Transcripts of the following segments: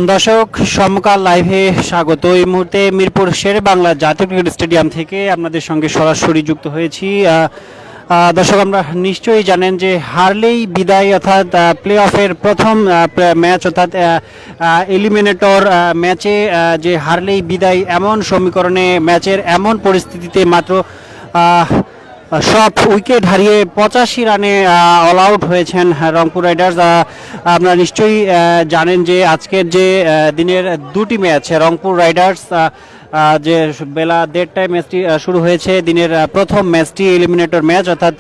দর্শক সমকাল লাইভে স্বাগত। এই মুহূর্তে মিরপুর শেরে বাংলা জাতীয় ক্রিকেট স্টেডিয়াম থেকে আপনাদের সঙ্গে সরাসরি যুক্ত হয়েছি। দর্শক, আমরা নিশ্চয়ই জানেন যে হারলেই বিদায়, অর্থাৎ প্লে অফের প্রথম ম্যাচ, অর্থাৎ এলিমিনেটর ম্যাচে যে হারলেই বিদায় এমন সমীকরণে, ম্যাচের এমন পরিস্থিতিতে মাত্র সব উইকেট হারিয়ে 85 রানে অল আউট হয়েছেন রংপুর রাইডার্স। আপনারা নিশ্চয়ই জানেন যে আজকের যে দিনের দুটি ম্যাচ, রংপুর রাইডার্স যে বেলা 1:30টায় ম্যাচটি শুরু হয়েছে, দিনের প্রথম ম্যাচটি এলিমিনেটর ম্যাচ, অর্থাৎ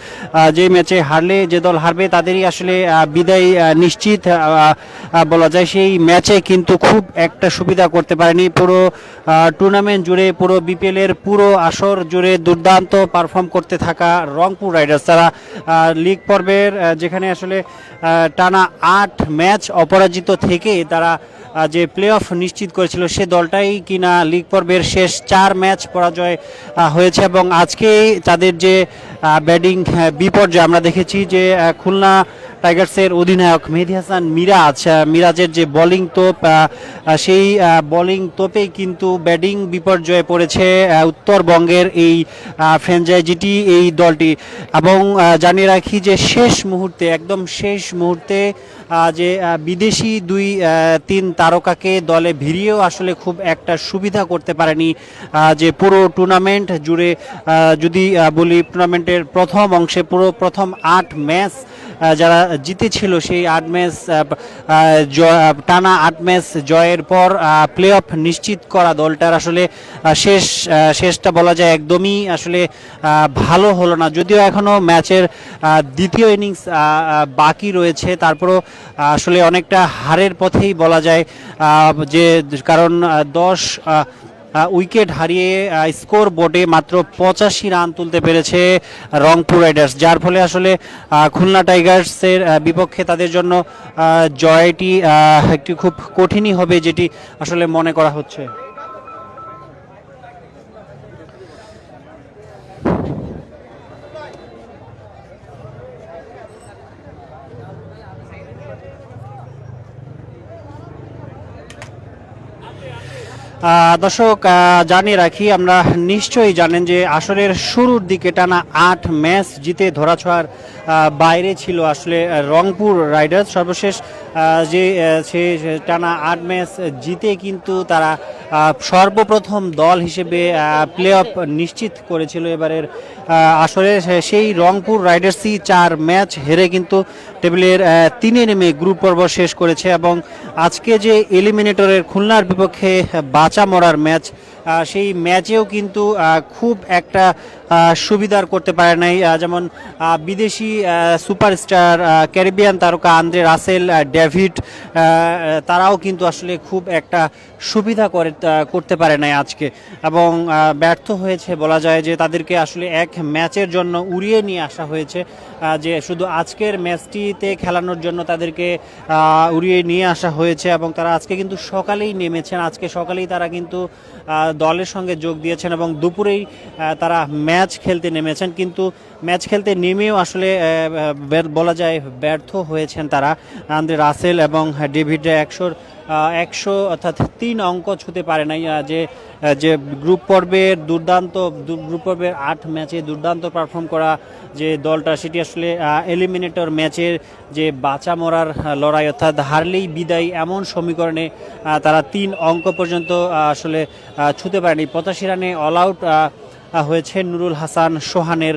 যে ম্যাচে হারলে যে দল হারবে তাদেরই আসলে বিদায় নিশ্চিত বলা যায়। সেই ম্যাচে কিন্তু খুব একটা সুবিধা করতে পারেনি। পুরো টুর্নামেন্ট জুড়ে, পুরো বিপিএলের পুরো আসর জুড়ে দুর্দান্ত পারফর্ম করতে থাকা রংপুর রাইডার্স, তারা লিগ পর্বের যেখানে আসলে টানা 8 ম্যাচ অপরাজিত থেকে তারা যে প্লে অফ নিশ্চিত করেছিল, সে দলটাই কিনা লিগ পর্বের শেষ 4 ম্যাচ পরাজয় হয়েছে। এবং আজকে তাদের যে ব্যাটিং বিপর্যয় আমরা দেখেছি, যে খুলনা টাইগার্সের অধিনায়ক মেহেদী হাসান মিরাজের যে বোলিং তোপ, সেই বোলিং তোপেই কিন্তু ব্যাটিং বিপর্যয়ে পড়েছে উত্তরবঙ্গের এই ফ্র্যাঞ্চাইজিটি, এই দলটি। এবং জানিয়ে রাখি যে একদম শেষ মুহূর্তে যে বিদেশি 2-3 তারকাকে দলে ভিড়িয়েও আসলে খুব একটা সুবিধা করতে পারেনি। যে পুরো টুর্নামেন্ট জুড়ে যদি বলি, টুর্নামেন্টের প্রথম অংশে পুরো প্রথম 8 ম্যাচ যারা জিতেছিল, সেই 8 ম্যাচ টানা 8 ম্যাচ জয়ের পর প্লে অফ নিশ্চিত করা দলটার আসলে শেষটা বলা যায় একদমই আসলে ভালো হলো না। যদিও এখনও ম্যাচের দ্বিতীয় ইনিংস বাকি রয়েছে, তারপরও আসলে অনেকটা হারের পথেই বলা যায়। যে কারণ 10 উইকেট হারিয়ে স্কোর বোর্ডে মাত্র 85 রান তুলতে পেরেছে রংপুর রাইডার্স, যার ফলে আসলে খুলনা টাইগার্সের বিপক্ষে তাদের জন্য জয়টি একটি খুব কঠিনই হবে, যেটি আসলে মনে করা হচ্ছে। দর্শক, জানিয়ে রাখি, আমরা নিশ্চয়ই জানেন যে আসরের শুরুর দিকে টানা 8 ম্যাচ জিতে ধরাছোঁয়ার বাইরে ছিল আসলে রংপুর রাইডার্স। সর্বশেষ যে সে টানা 8 ম্যাচ জিতে কিন্তু তারা সর্বপ্রথম দল হিসেবে প্লে অফ নিশ্চিত করেছিল এবারের আসরে। সেই রংপুর রাইডার্সই 4 ম্যাচ হেরে কিন্তু টেবিলের 3-এ নেমে গ্রুপ পর্ব শেষ করেছে। এবং আজকে যে এলিমিনেটরের খুলনার বিপক্ষে বাঁচা মরার ম্যাচ, সেই ম্যাচেও কিন্তু খুব একটা সুবিধার করতে পারে নাই। যেমন বিদেশি সুপারস্টার ক্যারিবিয়ান তারকা আন্দ্রে রাসেল, ডেভিড, তারাও কিন্তু আসলে খুব একটা সুবিধা করতে পারে নাই আজকে। এবং ব্যর্থ হয়েছে বলা যায়, যে তাদেরকে আসলে এক ম্যাচের জন্য উড়িয়ে নিয়ে আসা হয়েছে, যে শুধু আজকের ম্যাচটিতে খেলানোর জন্য তাদেরকে উড়িয়ে নিয়ে আসা হয়েছে। এবং তারা আজকে কিন্তু সকালেই নেমেছেন, আজকে সকালেই তারা কিন্তু দলের সঙ্গে যোগ দিয়েছেন এবং দুপুরেই তারা ম্যাচ খেলতে নেমেছেন। কিন্তু ম্যাচ খেলতে নেমেও আসলে বলা যায় ব্যর্থ হয়েছেন তারা। আন্দ্রে রাসেল এবং ডেভিড 100 অর্থাৎ 3 অঙ্ক ছুঁতে পারে নাই। যে গ্রুপ পর্বের 8 ম্যাচে দুর্দান্ত পারফর্ম করা যে দলটা, সেটি আসলে এলিমিনেটর ম্যাচের যে বাঁচা মরার লড়াই, অর্থাৎ হারলেই বিদায় এমন সমীকরণে তারা 3 অঙ্ক পর্যন্ত আসলে ছুঁতে পারেনি। 85 রানে অল আউট হয়েছে নুরুল হাসান সোহানের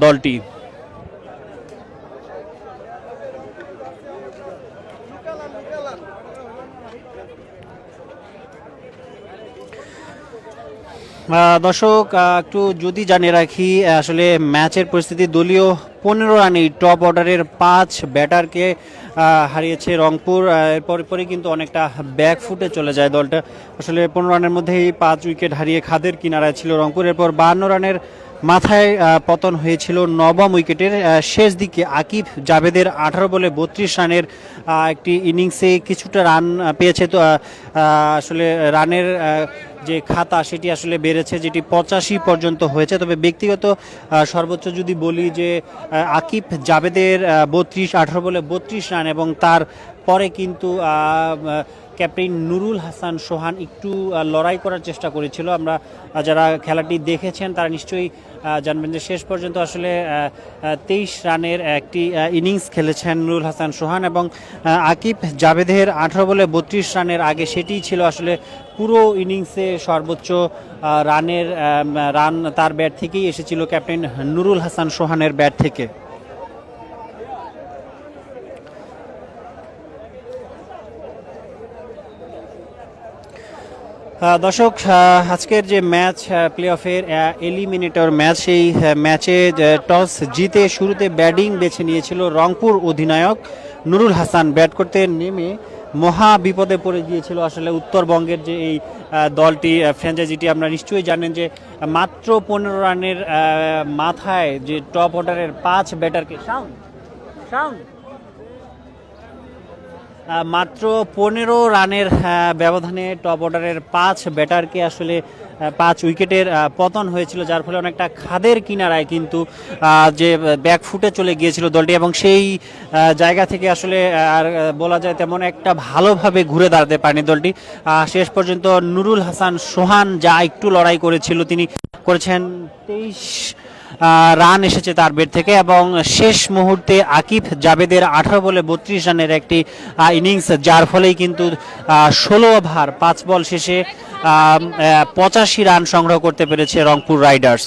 দলটি। দর্শক, একটু যদি জানিয়ে রাখি, আসলে ম্যাচের পরিস্থিতি দলীয় 15 রানে টপ অর্ডারের 5 ব্যাটারকে হারিয়েছে রংপুর। এরপরে কিন্তু অনেকটা ব্যাকফুটে চলে যায় দলটা। আসলে 15 রানের মধ্যেই 5 উইকেট হারিয়ে খাদের কিনারায় ছিল রংপুর। এরপর 52 রানের মাথায় পতন হয়েছিল নবম উইকেটের শেষ দিকে আকিব জাভেদের 18 বলে 32 রানের একটি ইনিংসে কিছুটা রান পেয়েছে। তো আসলে রানের যে খাতা সেটি আসলে বেড়েছে, যেটি 85 পর্যন্ত হয়েছে। তবে ব্যক্তিগত সর্বোচ্চ যদি বলি, যে আকিব জাভেদের 18 বলে 32 রান, এবং তার পরে কিন্তু ক্যাপ্টেন নুরুল হাসান সোহান একটু লড়াই করার চেষ্টা করেছিল। আমরা যারা খেলাটি দেখেছেন তারা নিশ্চয়ই জানবেন যে শেষ পর্যন্ত আসলে 23 রানের একটি ইনিংস খেলেছেন নুরুল হাসান সোহান, এবং আকিব জাভেদের 18 বলে 32 রানের আগে সেটিই ছিল আসলে পুরো ইনিংসে সর্বোচ্চ রান তার ব্যাট থেকেই এসেছিল, ক্যাপ্টেন নুরুল হাসান সোহানের ব্যাট থেকে। দর্শক, আজকের যে ম্যাচ প্লে অফের এলিমিনেটর ম্যাচ, সেই ম্যাচে টস জিতে শুরুতে ব্যাটিং বেছে নিয়েছিল রংপুর অধিনায়ক নুরুল হাসান। ব্যাট করতে নেমে মহা বিপদে পড়ে গিয়েছিল আসলে উত্তরবঙ্গের যে এই দলটি, ফ্র্যাঞ্চাইজিটি। আপনারা নিশ্চয়ই জানেন যে মাত্র 15 রানের মাথায় যে টপ অর্ডারের 5 ব্যাটারকে মাত্র 15 রানের ব্যবধানে টপ অর্ডারের 5 ব্যাটারকে আসলে 5 উইকেটের পতন হয়েছিল, যার ফলে অনেকটা খাদের কিনারায় কিন্তু যে ব্যাকফুটে চলে গিয়েছিল দলটি, এবং সেই জায়গা থেকে আসলে আর বলা যায় তেমন একটা ভালোভাবে ঘুরে দাঁড়াতে পারেনি দলটি। শেষ পর্যন্ত নুরুল হাসান সোহান যা একটু লড়াই করেছিল তিনি করেছেন 23 রান এসেছে তার ব্যাট থেকে, এবং শেষ মুহূর্তে আকিব জাভেদের 18 বলে 32 রানের একটি ইনিংস, যার ফলেই কিন্তু 16 ওভার 5 বল শেষে 85 রান সংগ্রহ করতে পেরেছে রংপুর রাইডার্স।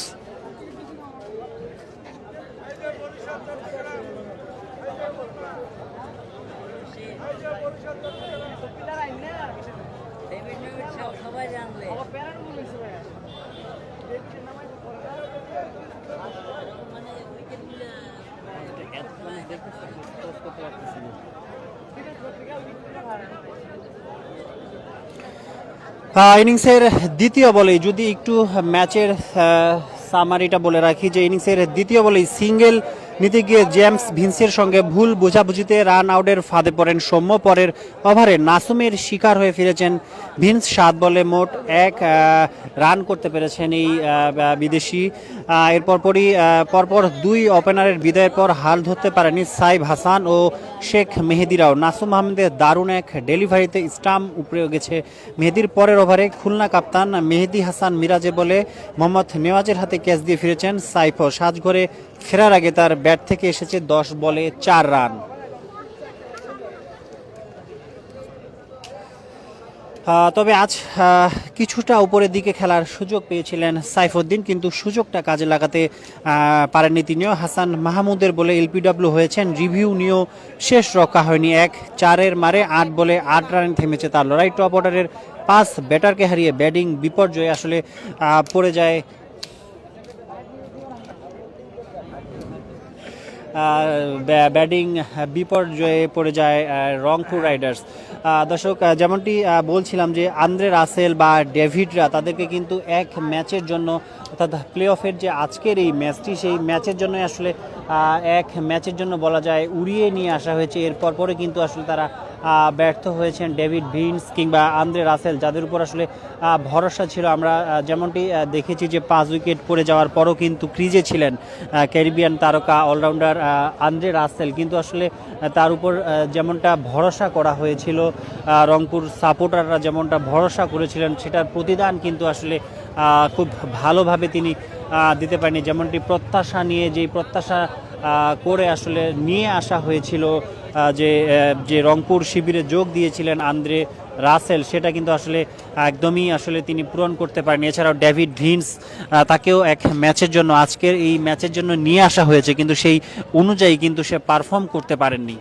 ইনিংসের দ্বিতীয় বলেই যদি একটু ম্যাচের সামারিটা বলে রাখি, যে ইনিংসের দ্বিতীয় বলেই সিঙ্গেল নিতে গিয়ে জেমস ভিন্সের সঙ্গে ভুল বোঝাবুঝিতে রান আউটের ফাঁদে পড়েন সৌম্য। পরের ওভারে নাসুমের শিকার হয়ে ফিরেছেন ভিন্স। 7 বলে মোট 1 রান করতে পেরেছেন এই বিদেশি। পরপর 2 ওপেনারের বিদায়ের পর হাল ধরতে পারেনি সাইব হাসান ও শেখ মেহেদিরাও। নাসুম আহমেদের দারুণ এক ডেলিভারিতে স্টাম্প উপরে গেছে মেহেদির। পরের ওভারে খুলনা কাপ্তান মেহেদি হাসান মিরাজে বলে মোহাম্মদ নেওয়াজের হাতে ক্যাচ দিয়ে ফিরেছেন সাইফও। সাজঘরে ফেরার আগে তার ব্যাট থেকে এসেছে 10 বলে 4 রান। তবে আজ কিছুটা উপরের দিকে খেলার সুযোগ পেয়েছিলেন সাইফুদ্দিন, কিন্তু সুযোগটা কাজে লাগাতে পারেননি তিনিও। হাসান মাহমুদের বলে এলপিডব্লিউ হয়েছেন, রিভিউ নিয়েও শেষ রক্ষা হয়নি। 1-4 মারে 8 বলে 8 রানে থেমেছে তার লড়াই। টপ অর্ডারের 5 ব্যাটারকে হারিয়ে ব্যাটিং বিপর্যয়ে আসলে পড়ে যায় রংপুর রাইডার্স। দর্শক, যেমনটি বলছিলাম যে আন্দ্রে রাসেল বা ডেভিডরা তাদেরকে কিন্তু এক ম্যাচের জন্য, অর্থাৎ প্লে অফের যে আজকের এই ম্যাচটি, সেই ম্যাচের জন্য আসলে এক ম্যাচের জন্য বলা যায় উড়িয়ে নিয়ে আসা হয়েছে। এরপর পরে কিন্তু আসলে তারা ব্যর্থ হয়েছেন ডেভিড ভিন্স কিংবা আন্দ্রে রাসেল, যাদের উপর আসলে ভরসা ছিল। আমরা যেমনটি দেখেছি যে 5 উইকেট পড়ে যাওয়ার পরও কিন্তু ক্রিজে ছিলেন ক্যারিবিয়ান তারকা অলরাউন্ডার আন্দ্রে রাসেল, কিন্তু আসলে তার উপর যেমনটা ভরসা করা হয়েছিল, রংপুর সাপোর্টাররা যেমনটা ভরসা করেছিলেন, সেটার প্রতিদান কিন্তু আসলে খুব ভালোভাবে তিনি দিতে পারেনি। যেমনটি প্রত্যাশা নিয়ে, যেই প্রত্যাশা করে আসলে নিয়ে আসা হয়েছিল, যে রংপুর শিবিরে যোগ দিয়েছিলেন আন্দ্রে রাসেল, সেটা কিন্তু আসলে একদমই আসলে তিনি পূরণ করতে পারেন। এছাড়াও ডেভিড ভিন্স, তাকেও এক ম্যাচের জন্য, আজকের এই ম্যাচের জন্য নিয়ে আসা হয়েছে, কিন্তু সেই অনুযায়ী কিন্তু সে পারফর্ম করতে পারেননি।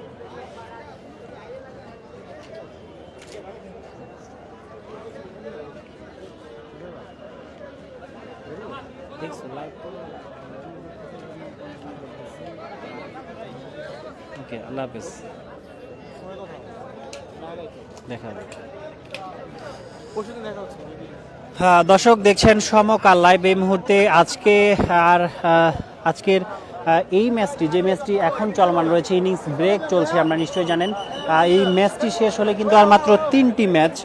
আল্লাহ হাফেজ, দেখা হবে। দর্শক, দেখছেন সমকাল লাইভ এই মুহূর্তে। আজকের এই ম্যাচটি, যে ম্যাচটি এখন চলমান রয়েছে, ইনিংস ব্রেক চলছে, আমরা নিশ্চয়ই জানেন। এই ম্যাচটি শেষ হলে কিন্তু আর মাত্র 3টি ম্যাচ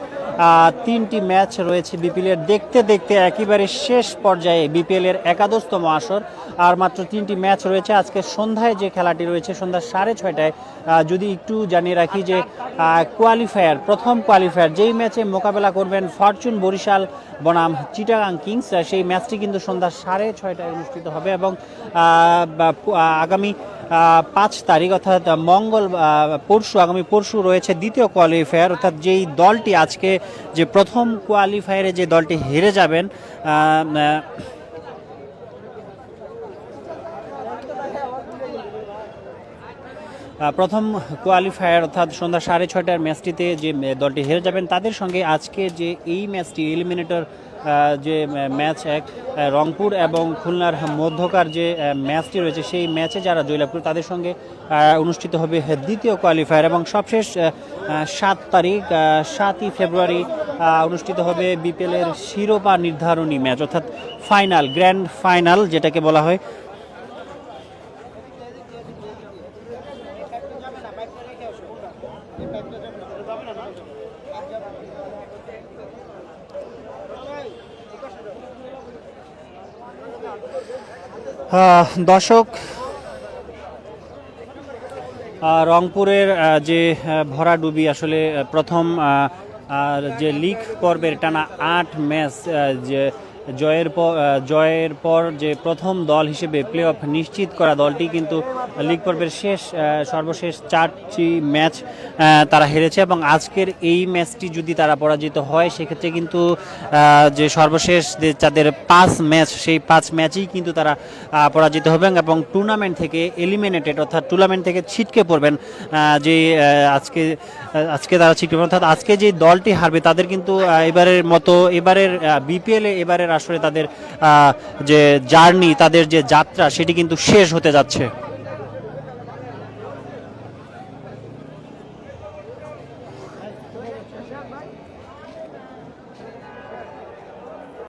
তিনটি ম্যাচ রয়েছে বিপিএলের, দেখতে দেখতে একেবারে শেষ পর্যায়ে বিপিএলের একাদশতম আসর, আর মাত্র তিনটি ম্যাচ রয়েছে। আজকে সন্ধ্যায় যে খেলাটি রয়েছে সন্ধ্যা 6:30টায়, যদি একটু জানিয়ে রাখি যে কোয়ালিফায়ার, প্রথম কোয়ালিফায়ার যেই ম্যাচে মোকাবেলা করবেন ফরচুন বরিশাল বনাম চিটাগাং কিংস, সেই ম্যাচটি কিন্তু সন্ধ্যা 6:30টায় অনুষ্ঠিত হবে। এবং আগামী 5 তারিখ অর্থাৎ আগামী পরশু রয়েছে দ্বিতীয় কোয়ালিফায়ার, অর্থাৎ যেই দলটি আজকে যে প্রথম কোয়ালিফায়ারে যে দলটি হেরে যাবেন, প্রথম কোয়ালিফায়ার অর্থাৎ সন্ধ্যা 6:30টার ম্যাচটিতে যে দলটি হেরে যাবেন তাদের সঙ্গে আজকে যে এই ম্যাচটি এলিমিনেটর যে ম্যাচ এক রংপুর এবং খুলনার মধ্যকার যে ম্যাচটি রয়েছে সেই ম্যাচে যারা জয়লাভ করে তাদের সঙ্গে অনুষ্ঠিত হবে দ্বিতীয় কোয়ালিফায়ার। এবং সবশেষ 7 তারিখ 7ই ফেব্রুয়ারি অনুষ্ঠিত হবে বিপিএলের শিরোপা নির্ধারণী ম্যাচ, অর্থাৎ ফাইনাল, গ্র্যান্ড ফাইনাল যেটাকে বলা হয়। দর্শক, রংপুরের যে ভরাডুবি আসলে প্রথম যে লিগ পর্বের টানা 8 ম্যাচ যে জয়ের পর যে প্রথম দল হিসেবে প্লে অফ নিশ্চিত করা দলটি কিন্তু লিগ পর্বের সর্বশেষ 4টি ম্যাচ তারা হেরেছে। এবং আজকের এই ম্যাচটি যদি তারা পরাজিত হয় সেক্ষেত্রে কিন্তু যে সর্বশেষ যে তাদের 5 ম্যাচ, সেই 5 ম্যাচেই কিন্তু তারা পরাজিত হবেন এবং টুর্নামেন্ট থেকে এলিমিনেটেড, অর্থাৎ টুর্নামেন্ট থেকে ছিটকে পড়বেন। যে আজকে তারা ছিটকে পড়বেন, অর্থাৎ আজকে যে দলটি হারবে তাদের কিন্তু এবারের মতো বিপিএলে এবারের আসলে তাদের যে জার্নি, তাদের যে যাত্রা সেটি কিন্তু শেষ হতে যাচ্ছে।